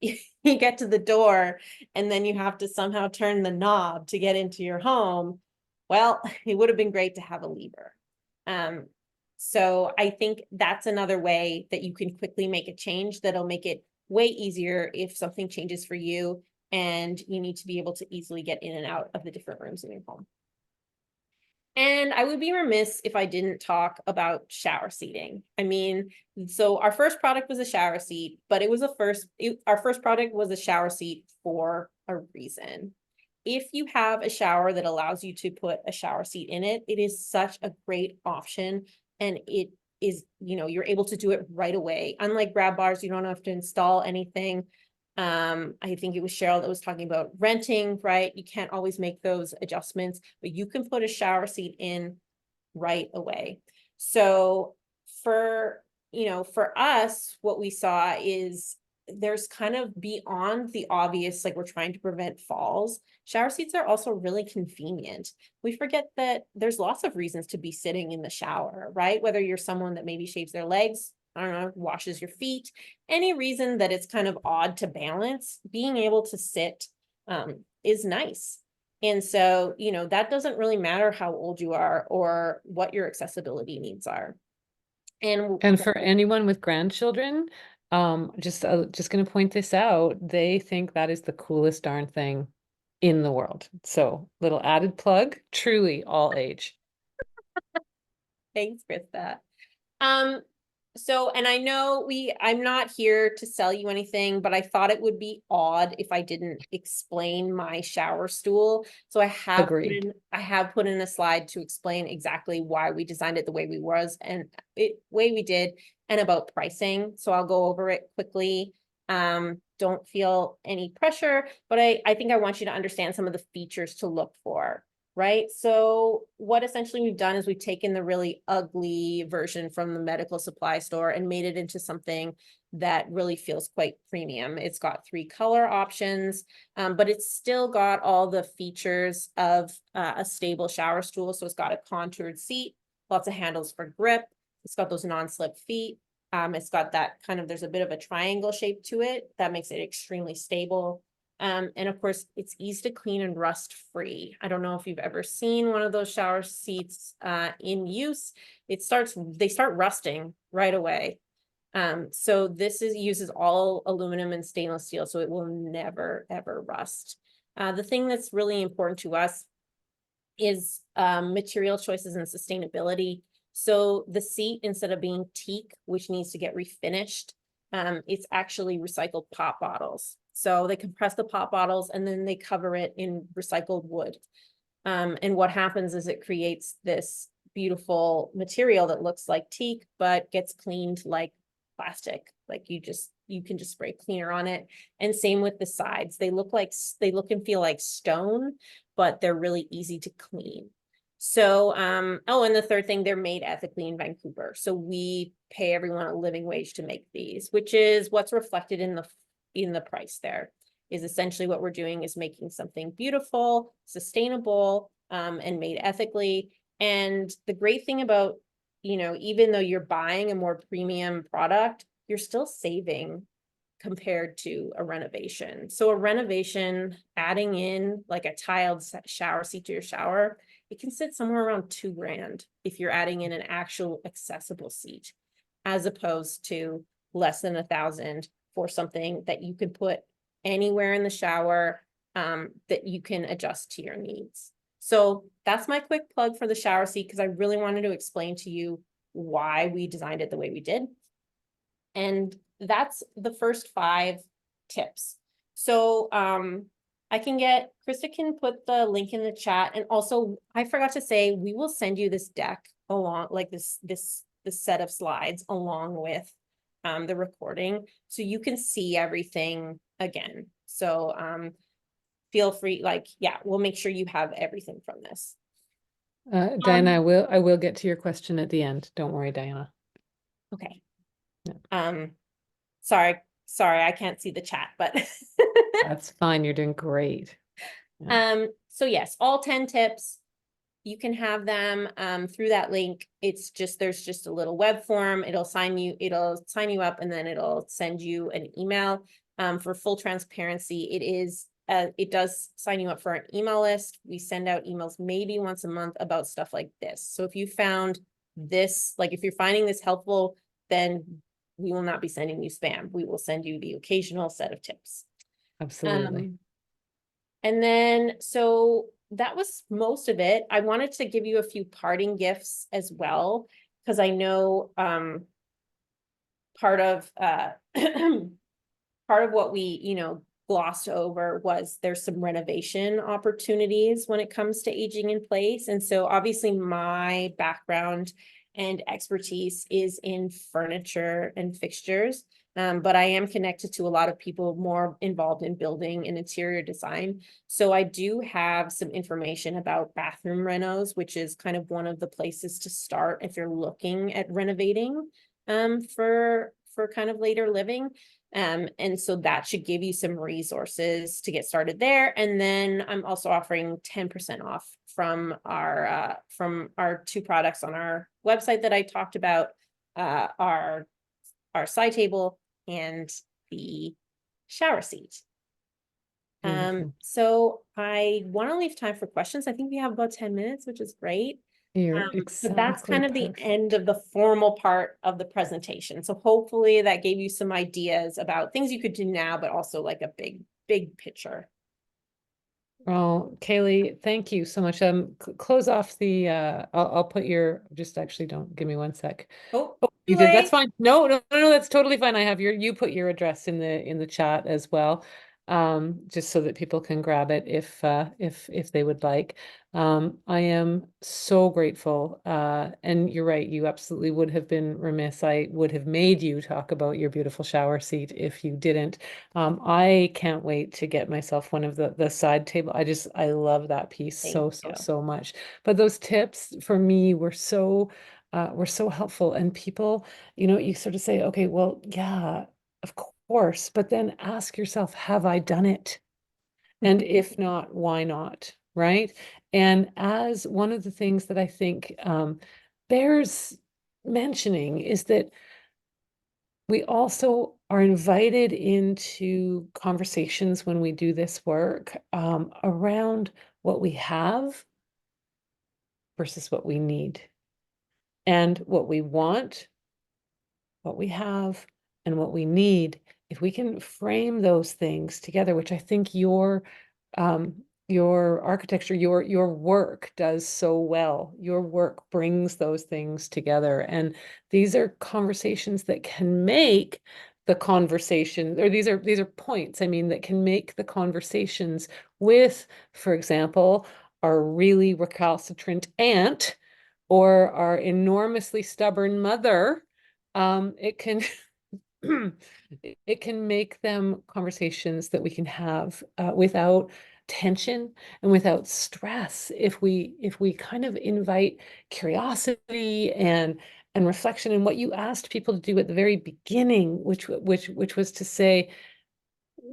you get to the door and then you have to somehow turn the knob to get into your home. Well, it would have been great to have a lever. So I think that's another way that you can quickly make a change that'll make it way easier if something changes for you and you need to be able to easily get in and out of the different rooms in your home. And I would be remiss if I didn't talk about shower seating. I mean, so our first product was a shower seat, but it was our first product was a shower seat for a reason. If you have a shower that allows you to put a shower seat in it, it is such a great option. And it is, you're able to do it right away. Unlike grab bars, you don't have to install anything. I think it was Cheryl that was talking about renting, right? You can't always make those adjustments, but you can put a shower seat in right away. So for us, what we saw is there's kind of beyond the obvious, like we're trying to prevent falls. Shower seats are also really convenient. We forget that there's lots of reasons to be sitting in the shower, right? Whether you're someone that maybe shaves their legs, I don't know, washes your feet, any reason that it's kind of odd to balance, being able to sit is nice. And so, that doesn't really matter how old you are or what your accessibility needs are. And for anyone with grandchildren, just going to point this out, they think that is the coolest darn thing in the world. So little added plug, truly all age. Thanks, Krista. So, and I know I'm not here to sell you anything, but I thought it would be odd if I didn't explain my shower stool. So I have put in a slide to explain exactly why we designed it the way we did and about pricing. So I'll go over it quickly. Don't feel any pressure, but I think I want you to understand some of the features to look for. Right. So what essentially we've done is we've taken the really ugly version from the medical supply store and made it into something that really feels quite premium. It's got 3 color options, but it's still got all the features of a stable shower stool. So it's got a contoured seat, lots of handles for grip. It's got those non-slip feet. It's got that there's a bit of a triangle shape to it that makes it extremely stable. And of course, it's easy to clean and rust free. I don't know if you've ever seen one of those shower seats in use. They start rusting right away. So this uses all aluminum and stainless steel, so it will never, ever rust. The thing that's really important to us is material choices and sustainability. So the seat, instead of being teak, which needs to get refinished, it's actually recycled pop bottles. So they compress the pop bottles and then they cover it in recycled wood. And what happens is it creates this beautiful material that looks like teak, but gets cleaned like plastic. Like you can just spray cleaner on it. And same with the sides. They look and feel like stone, but they're really easy to clean. So, and the third thing, they're made ethically in Vancouver. So we pay everyone a living wage to make these, which is what's reflected in the price there. Is essentially what we're doing is making something beautiful, sustainable, and made ethically. And the great thing about, even though you're buying a more premium product, you're still saving compared to a renovation. So a renovation, adding in like a tiled shower seat to your shower, it can sit somewhere around $2,000 if you're adding in an actual accessible seat, as opposed to less than $1,000 for something that you can put anywhere in the shower, that you can adjust to your needs. So that's my quick plug for the shower seat, because I really wanted to explain to you why we designed it the way we did. And that's the first 5 tips. So Krista can put the link in the chat. And also, I forgot to say, we will send you this deck along, like this set of slides along with the recording, so you can see everything again. So feel free, we'll make sure you have everything from this. Diana, I will get to your question at the end. Don't worry, Diana. Okay. Yeah. Sorry, sorry, I can't see the chat, but That's fine. You're doing great. Yeah. so yes, all 10 tips. You can have them through that link. It's just, there's just a little web form. It'll sign you up, and then it'll send you an email. For full transparency, it does sign you up for an email list. We send out emails maybe once a month about stuff like this. So if you found this, like if you're finding this helpful, then we will not be sending you spam. We will send you the occasional set of tips. Absolutely. And then, so that was most of it. I wanted to give you a few parting gifts as well, because I know part of part of what we, glossed over was there's some renovation opportunities when it comes to aging in place. And so obviously my background and expertise is in furniture and fixtures. But I am connected to a lot of people more involved in building and interior design. So I do have some information about bathroom renos, which is kind of one of the places to start if you're looking at renovating for kind of later living. And so that should give you some resources to get started there. And then I'm also offering 10% off from our 2 products on our website that I talked about, our side table and the shower seat. Beautiful. So I want to leave time for questions. I think we have about 10 minutes, which is great. You're So that's exactly kind of the perfect. end of the formal part of the presentation. So hopefully that gave you some ideas about things you could do now, but also like a big picture. Well, Kaly, thank you so much. Close off the, I'll put your, just actually don't, give me one sec. Oh, You too did, that's late. fine. No, that's totally fine. I have you put your address in the chat as well. Just so that people can grab it if they would like. I am so grateful. And you're right, you absolutely would have been remiss. I would have made you talk about your beautiful shower seat if you didn't. I can't wait to get myself one of the side table. I love that piece Thank you. so much. But those tips for me were so helpful. And people, you sort of say, okay, well, yeah, of course, but then ask yourself, have I done it? And if not, why not? Right? And as one of the things that I think bears mentioning is that we also are invited into conversations when we do this work around what we have versus what we need, and what we want, what we have, and what we need. If we can frame those things together, which I think your architecture, your work does so well. Your work brings those things together, and these are conversations that can make the conversation, or these are points, I mean, that can make the conversations with, for example, our really recalcitrant aunt or our enormously stubborn mother. It can it can make them conversations that we can have without tension and without stress if we kind of invite curiosity and reflection. And what you asked people to do at the very beginning, which was to say,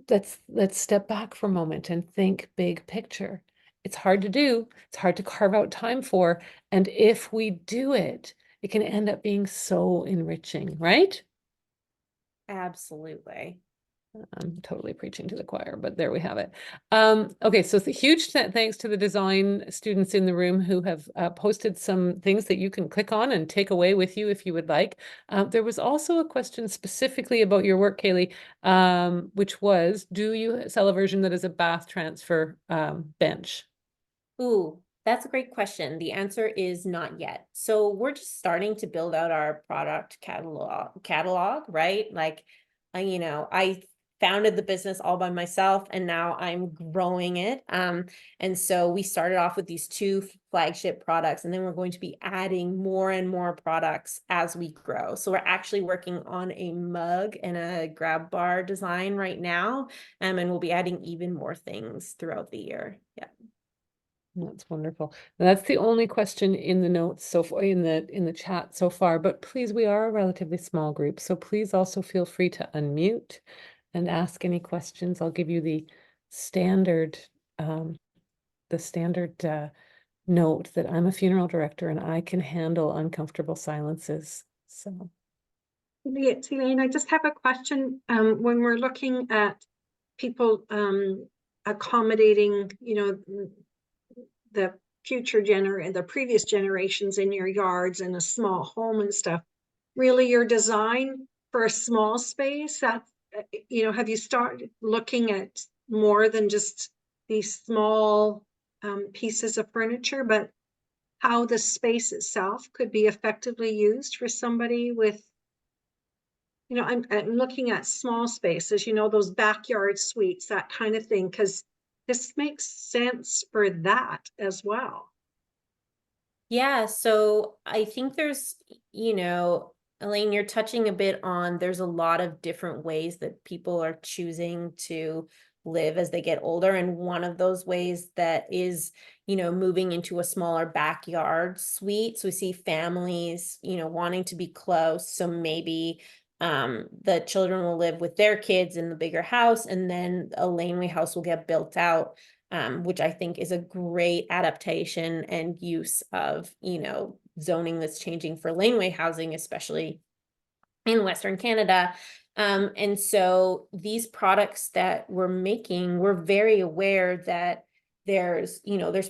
let's step back for a moment and think big picture. It's hard to do. It's hard to carve out time for. And if we do it, it can end up being so enriching, right? Absolutely. I'm totally preaching to the choir, but there we have it. Okay, so huge thanks to the design students in the room who have posted some things that you can click on and take away with you if you would like. There was also a question specifically about your work, Kaly, which was, do you sell a version that is a bath transfer bench? Ooh, that's a great question. The answer is not yet. So we're just starting to build out our product catalog, right? Like, I founded the business all by myself and now I'm growing it. And so we started off with these 2 flagship products, and then we're going to be adding more and more products as we grow. So we're actually working on a mug and a grab bar design right now. And we'll be adding even more things throughout the year. Yeah. That's wonderful. That's the only question in the notes so far, in the chat so far, but please, we are a relatively small group, so please also feel free to unmute and ask any questions. I'll give you the standard um, note that I'm a funeral director and I can handle uncomfortable silences. So It's Elaine, I just have a question. When we're looking at people accommodating, the the previous generations in your yards in a small home and stuff, really your design for a small space, that, have you started looking at more than just these small pieces of furniture, but how the space itself could be effectively used for somebody with, I'm looking at small spaces, those backyard suites, that kind of thing, because this makes sense for that as well. Yeah, so I think there's, Elaine, you're touching a bit on, there's a lot of different ways that people are choosing to live as they get older. And one of those ways that is, moving into a smaller backyard suite. So we see families, wanting to be close. So maybe the children will live with their kids in the bigger house, and then a laneway house will get built out, which I think is a great adaptation and use of, zoning that's changing for laneway housing, especially in Western Canada. And so these products that we're making, we're very aware that there's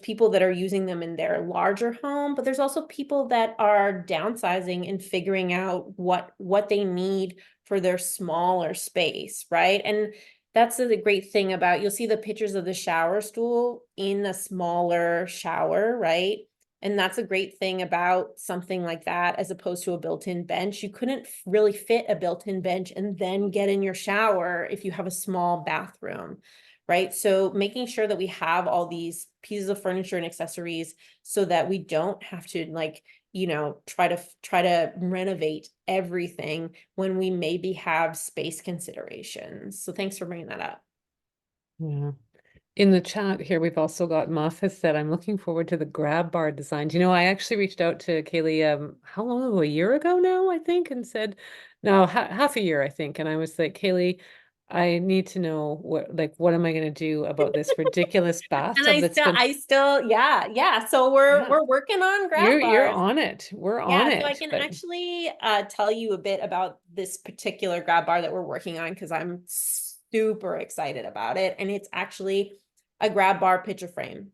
people that are using them in their larger home, but there's also people that are downsizing and figuring out what they need for their smaller space, right? And that's the great thing about, you'll see the pictures of the shower stool in a smaller shower, right? And that's a great thing about something like that, as opposed to a built-in bench. You couldn't really fit a built-in bench and then get in your shower if you have a small bathroom, right? So making sure that we have all these pieces of furniture and accessories so that we don't have to try to renovate everything when we maybe have space considerations. So thanks for bringing that up. yeah. In the chat here, we've also got Muff has said, I'm looking forward to the grab bar designs. I actually reached out to Kaly, how long ago? A year ago now, I think, and said, no, half a year, I think. And I was like, Kaly, I need to know what am I going to do about this ridiculous And bathtub that's been, yeah. So yeah, we're working on grab you're bars. on it. We're on Yeah, so I it. can But actually tell you a bit about this particular grab bar that we're working on, because I'm super excited about it. And it's actually a grab bar picture frame.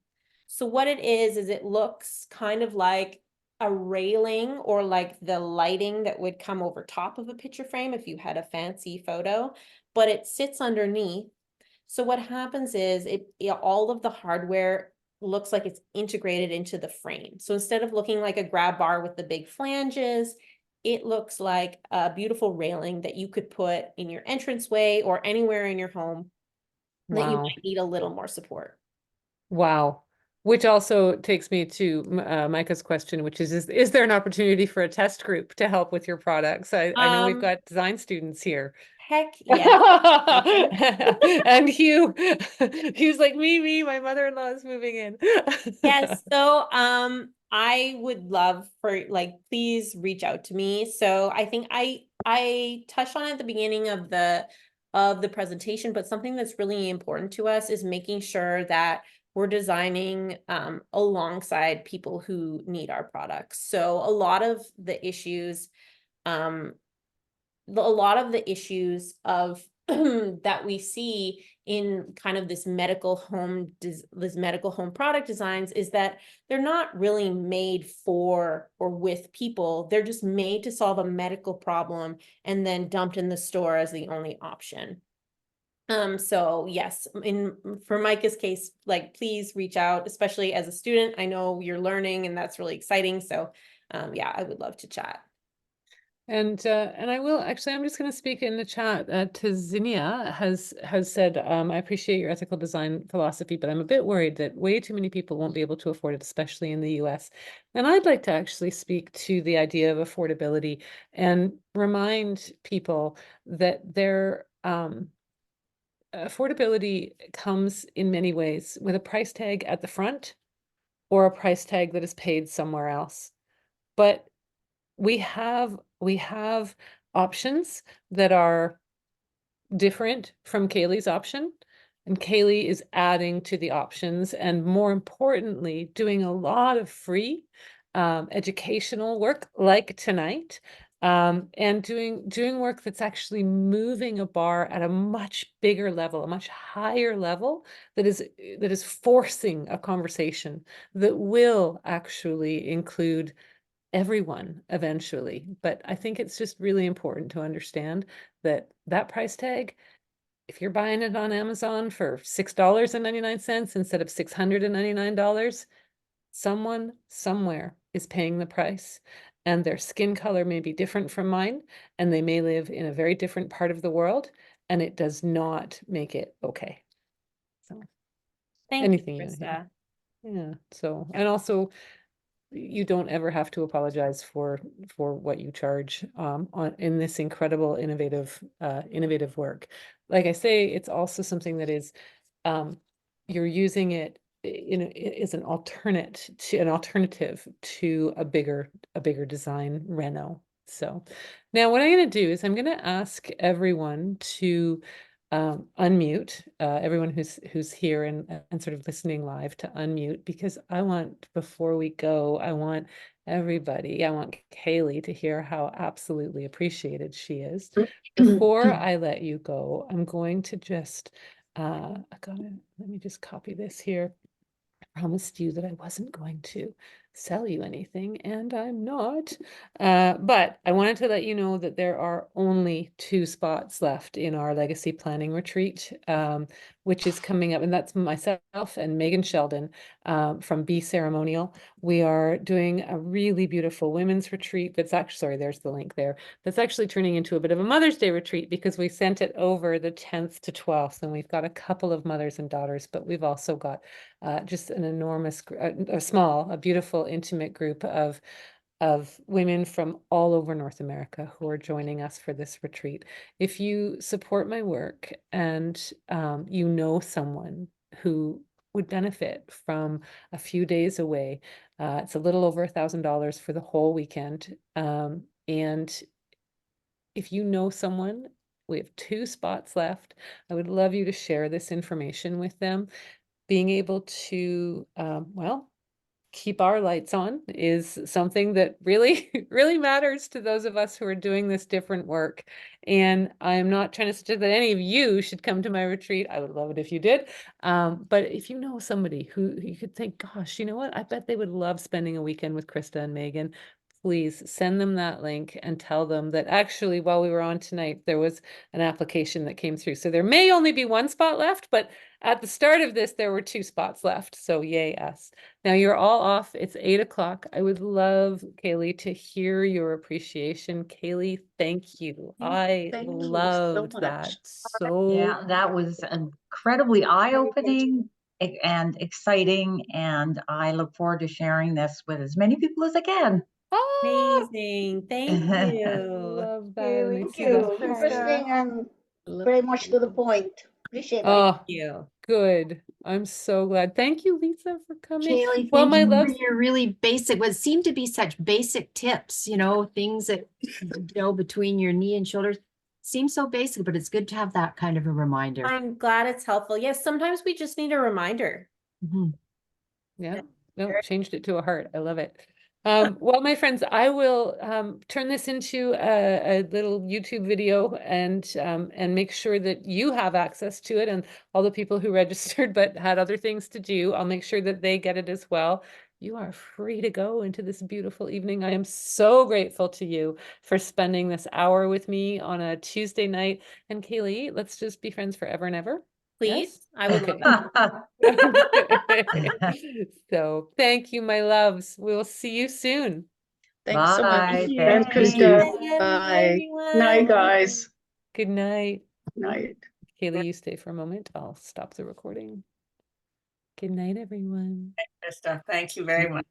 So what it is it looks kind of like a railing, or like the lighting that would come over top of a picture frame if you had a fancy photo, but it sits underneath. So what happens is all of the hardware looks like it's integrated into the frame. So instead of looking like a grab bar with the big flanges, it looks like a beautiful railing that you could put in your entranceway or anywhere in your home that you wow. might need a little more support. Wow. Which also takes me to Micah's question, which is there an opportunity for a test group to help with your products? I know we've got design students here. Heck yes. And Hugh's like, me, my mother-in-law is moving in. Yes, so I would love for, please reach out to me. So I think I touched on it at the beginning of the presentation, but something that's really important to us is making sure that we're designing alongside people who need our products. So a lot of the issues um of that we see in kind of this medical home product designs is that they're not really made for or with people. They're just made to solve a medical problem and then dumped in the store as the only option. So yes, for Micah's case, please reach out, especially as a student. I know you're learning and that's really exciting. So yeah, I would love to chat. And I will actually, I'm just going to speak in the chat. Tazinia has said, I appreciate your ethical design philosophy, but I'm a bit worried that way too many people won't be able to afford it, especially in the US. And I'd like to actually speak to the idea of affordability and remind people that their affordability comes in many ways with a price tag at the front or a price tag that is paid somewhere else. But we have options that are different from Kaly's option, and Kaly is adding to the options, and more importantly, doing a lot of free educational work like tonight, and doing work that's actually moving a bar at a much bigger level, a much higher level, that is forcing a conversation that will actually include everyone eventually. But I think it's just really important to understand that that price tag, if you're buying it on Amazon for $6.99 instead of $699, someone somewhere is paying the price, and their skin color may be different from mine, and they may live in a very different part of the world, and it does not make it okay. So Thank anything you, you hear. Christa. Yeah. So, and also, you don't ever have to apologize for what you charge in this incredible innovative work. Like I say, it's also something that is you're using it as an alternative to a bigger design reno. So now what I'm going to do is I'm going to ask everyone to unmute, everyone who's here and sort of listening live, to unmute, because I want, before we go, I want Kaly to hear how absolutely appreciated she is. Before I let you go, I'm going to just let me just copy this here. I promised you that I wasn't going to sell you anything, and I'm not. But I wanted to let you know that there are only 2 spots left in our legacy planning retreat, which is coming up, and that's myself and Megan Sheldon from Be Ceremonial. We are doing a really beautiful women's retreat that's actually, sorry, there's the link there. That's actually turning into a bit of a Mother's Day retreat, because we sent it over the 10th to 12th, and we've got a couple of mothers and daughters, but we've also got just an enormous, a beautiful, intimate group of women from all over North America who are joining us for this retreat. If you support my work and you know someone who would benefit from a few days away, it's a little over $1,000 for the whole weekend. And if you know someone, we have 2 spots left. I would love you to share this information with them. Being able to, well, keep our lights on is something that really, really matters to those of us who are doing this different work. And I'm not trying to suggest that any of you should come to my retreat. I would love it if you did. But if you know somebody who you could think, gosh, you know what? I bet they would love spending a weekend with Christa and Megan. Please send them that link and tell them that actually, while we were on tonight, there was an application that came through. So there may only be 1 spot left, but at the start of this, there were 2 spots left. So yay us. Now you're all off. It's 8 o'clock. I would love, Kaly, to hear your appreciation. Kaly, thank you. I Thank you so loved that much. so. Yeah, that was incredibly eye-opening and exciting, and I look forward to sharing this with as many people as I can. Ah, Amazing. Thank I you. love that. And I Thank see the you. heart. Interesting and very much to the point. Appreciate it. Oh, You. good. I'm so glad. Thank you, Lisa, for coming. Kaylee, Well, thank my you for loves, your really basic, what seemed to be such basic tips, things that, between your knee and shoulders. Seems so basic, but it's good to have that kind of a reminder. I'm glad it's helpful. Yes, sometimes we just need a reminder. Mhm. yeah, no, changed it to a heart. I love it. Well, my friends, I will turn this into a little YouTube video and make sure that you have access to it, and all the people who registered but had other things to do, I'll make sure that they get it as well. You are free to go into this beautiful evening. I am so grateful to you for spending this hour with me on a Tuesday night. And Kaly, let's just be friends forever and ever. Please. Yes? I would Okay. love So thank you, my loves. We'll see you soon. Thanks so much. Bye. And Thank you. Krista, bye. Night, guys. Good night. Night. Kaly, you stay for a moment. I'll stop the recording. Good night, everyone. Krista, thank you very much.